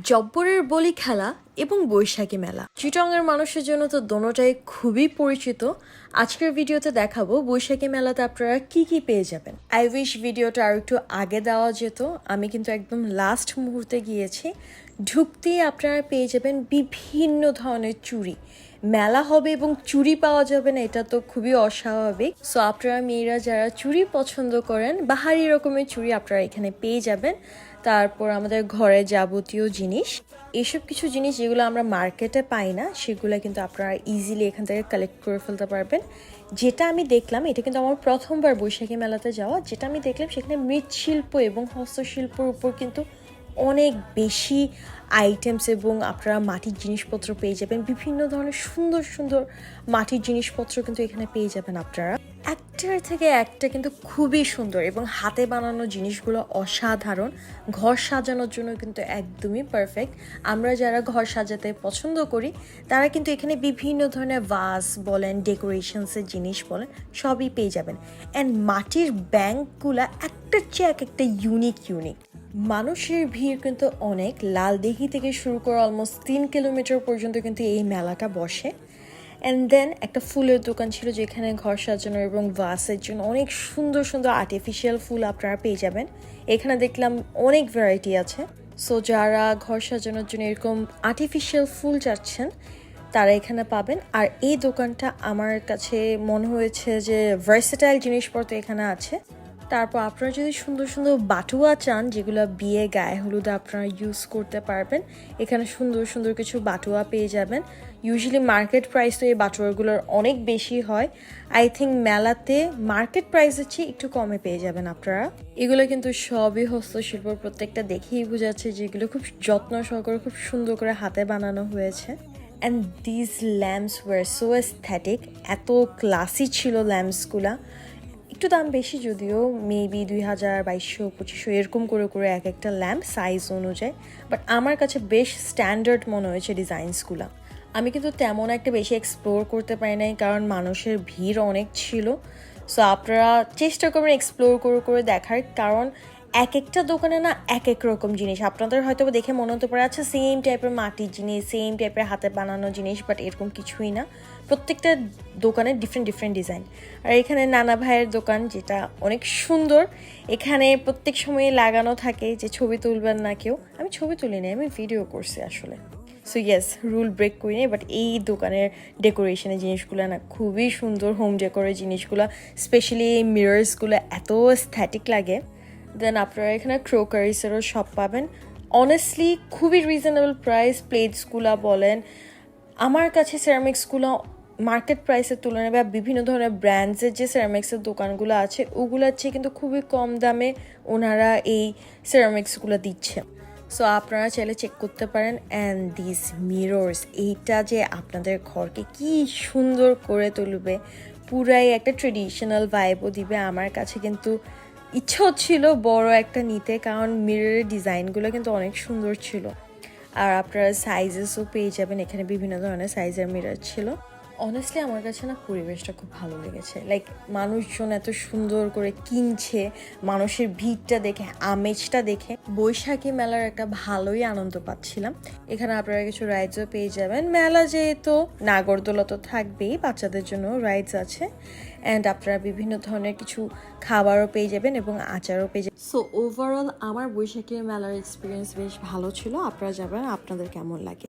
জব্বরের বলি খেলা এবং বৈশাখী মেলা চিটংয়ের মানুষের জন্য তো দোনোটাই খুবই পরিচিত। আজকের ভিডিওতে দেখাবো বৈশাখী মেলাতে আপনারা কি কি পেয়ে যাবেন। আই উইশ ভিডিওটা আর একটু আগে দেওয়া যেত, আমি কিন্তু একদম লাস্ট মুহূর্তে গিয়েছি। ঢুকতেই আপনারা পেয়ে যাবেন বিভিন্ন ধরনের চুড়ি। মেলা হবে এবং চুড়ি পাওয়া যাবে না, এটা তো খুবই অস্বাভাবিক। সো আপনারা মেয়েরা যারা চুড়ি পছন্দ করেন, বাহারি রকমের চুড়ি আপনারা এখানে পেয়ে যাবেন। তারপর আমাদের ঘরে যাবতীয় জিনিস, এসব কিছু জিনিস যেগুলো আমরা মার্কেটে পাই না, সেগুলো কিন্তু আপনারা ইজিলি এখান থেকে কালেক্ট করে ফেলতে পারবেন। যেটা আমি দেখলাম, এটা কিন্তু আমার প্রথমবার বৈশাখী মেলাতে যাওয়া, যেটা আমি দেখলাম সেখানে মৃৎশিল্প এবং হস্তশিল্পর উপর কিন্তু অনেক বেশি আইটেমস এবং আপনারা মাটির জিনিসপত্র পেয়ে যাবেন। বিভিন্ন ধরনের সুন্দর সুন্দর মাটির জিনিসপত্র কিন্তু এখানে পেয়ে যাবেন আপনারা। একটার থেকে একটা কিন্তু খুবই সুন্দর এবং হাতে বানানো জিনিসগুলো অসাধারণ। ঘর সাজানোর জন্য কিন্তু একদমই পারফেক্ট। আমরা যারা ঘর সাজাতে পছন্দ করি তারা কিন্তু এখানে বিভিন্ন ধরনের ভাস বলেন, ডেকোরেশনসের জিনিস বলেন, সবই পেয়ে যাবেন। অ্যান্ড মাটির ব্যাংকগুলো একটার চেয়ে এক একটা ইউনিক। মানুষের ভিড় কিন্তু অনেক। লালদিঘি থেকে শুরু করে অলমোস্ট 3 কিলোমিটার পর্যন্ত কিন্তু এই মেলাটা বসে। অ্যান্ড দেন একটা ফুলের দোকান ছিল যেখানে ঘর সাজানো এবং ভাসের জন্য অনেক সুন্দর সুন্দর আর্টিফিশিয়াল ফুল আপনারা পেয়ে যাবেন। এখানে দেখলাম অনেক ভ্যারাইটি আছে। সো যারা ঘর সাজানোর জন্য এরকম আর্টিফিশিয়াল ফুল চাচ্ছেন তারা এখানে পাবেন। আর এই দোকানটা আমার কাছে মনে হয়েছে যে ভার্সেটাইল জিনিসপত্র এখানে আছে। তারপর আপনারা যদি সুন্দর সুন্দর বাটুয়া চান, যেগুলো বিয়ে গায়ে হলুদে আপনারা ইউজ করতে পারবেন, এখানে সুন্দর সুন্দর কিছু বাটুয়া পেয়ে যাবেন। ইউজুয়ালি মার্কেট প্রাইস তো এই বাটুয়াগুলোর অনেক বেশি হয়। আই থিঙ্ক মেলাতে মার্কেট প্রাইসের চেয়ে একটু কমে পেয়ে যাবেন আপনারা। এগুলো কিন্তু সবই হস্তশিল্প, প্রত্যেকটা দেখেই বোঝাচ্ছে যেগুলো খুব যত্ন সহকারে খুব সুন্দর করে হাতে বানানো হয়েছে। And this lamps were so aesthetic, এত ক্লাসি ছিল ল্যাম্পসগুলা। একটু দাম বেশি যদিও, মেবি 2000, 2200, 2500 এরকম করে করে এক একটা ল্যাম্প সাইজ অনুযায়ী, বাট আমার কাছে বেশ স্ট্যান্ডার্ড মনে হয়েছে ডিজাইনসগুলো। আমি কিন্তু তেমন একটা বেশি এক্সপ্লোর করতে পারি নাই, কারণ মানুষের ভিড় অনেক ছিল। সো আপনারা চেষ্টা করবেন এক্সপ্লোর করে করে দেখার, কারণ এক একটা দোকানে না এক এক রকম জিনিস। আপনাদের হয়তো দেখে মনে হতে পারে আচ্ছা সেম টাইপের মাটির জিনিস, সেম টাইপের হাতে বানানো জিনিস, বাট এরকম কিছুই না। প্রত্যেকটা দোকানে ডিফারেন্ট ডিজাইন। আর এখানে নানা ভাইয়ের দোকান, যেটা অনেক সুন্দর। এখানে প্রত্যেক সময় লাগানো থাকে যে ছবি তুলবেন না কেউ। আমি ছবি তুলি নাই, আমি ভিডিও করছি আসলে। সো ইয়েস, রুল ব্রেক করি নেই। বাট এই দোকানের ডেকোরেশনের জিনিসগুলো না খুবই সুন্দর। হোম ডেকোরের জিনিসগুলো, স্পেশালি এই মিরর্সগুলো এত স্থেটিক লাগে। দেন আপনারা এখানে ক্রোকারিসেরও শপ পাবেন। অনেস্টলি খুবই রিজনেবল প্রাইস। প্লেটসগুলো বলেন, আমার কাছে সেরামিক্সগুলো মার্কেট প্রাইসের তুলনায় বা বিভিন্ন ধরনের ব্র্যান্ডসের যে সেরামিক্সের দোকানগুলো আছে ওগুলোর চেয়ে কিন্তু খুবই কম দামে ওনারা এই সেরামিক্সগুলো দিচ্ছে। সো আপনারা চাইলে চেক করতে পারেন। অ্যান্ড দিস মিরর্স, এইটা যে আপনাদের ঘরকে কি সুন্দর করে তুলবে, পুরাই একটা ট্রেডিশনাল ভাইবও দিবে। আমার কাছে কিন্তু ইচ্ছে হচ্ছিল বড় একটা নিতে, কারণ মিররের ডিজাইনগুলো কিন্তু অনেক সুন্দর ছিল। আর আপনারা সাইজেসও পেয়ে যাবেন, এখানে বিভিন্ন ধরনের সাইজের মিরর ছিল। অনেস্টলি আমার কাছে না পরিবেশটা খুব ভালো লেগেছে। লাইক মানুষজন এত সুন্দর করে কিনছে, মানুষের ভিড়টা দেখে, আমেজটা দেখে বৈশাখী মেলার একটা ভালোই আনন্দ পাচ্ছিলাম। এখানে আপনারা কিছু রাইডসও পেয়ে যাবেন। মেলা যেহেতু, নাগরদোলা তো থাকবেই, বাচ্চাদের জন্য রাইডস আছে। অ্যান্ড আপনারা বিভিন্ন ধরনের কিছু খাবারও পেয়ে যাবেন এবং আচারও পেয়ে যাবেন। সো ওভারঅল আমার বৈশাখী মেলার এক্সপিরিয়েন্স বেশ ভালো ছিল। আপনারা যাবেন, আপনাদের কেমন লাগে।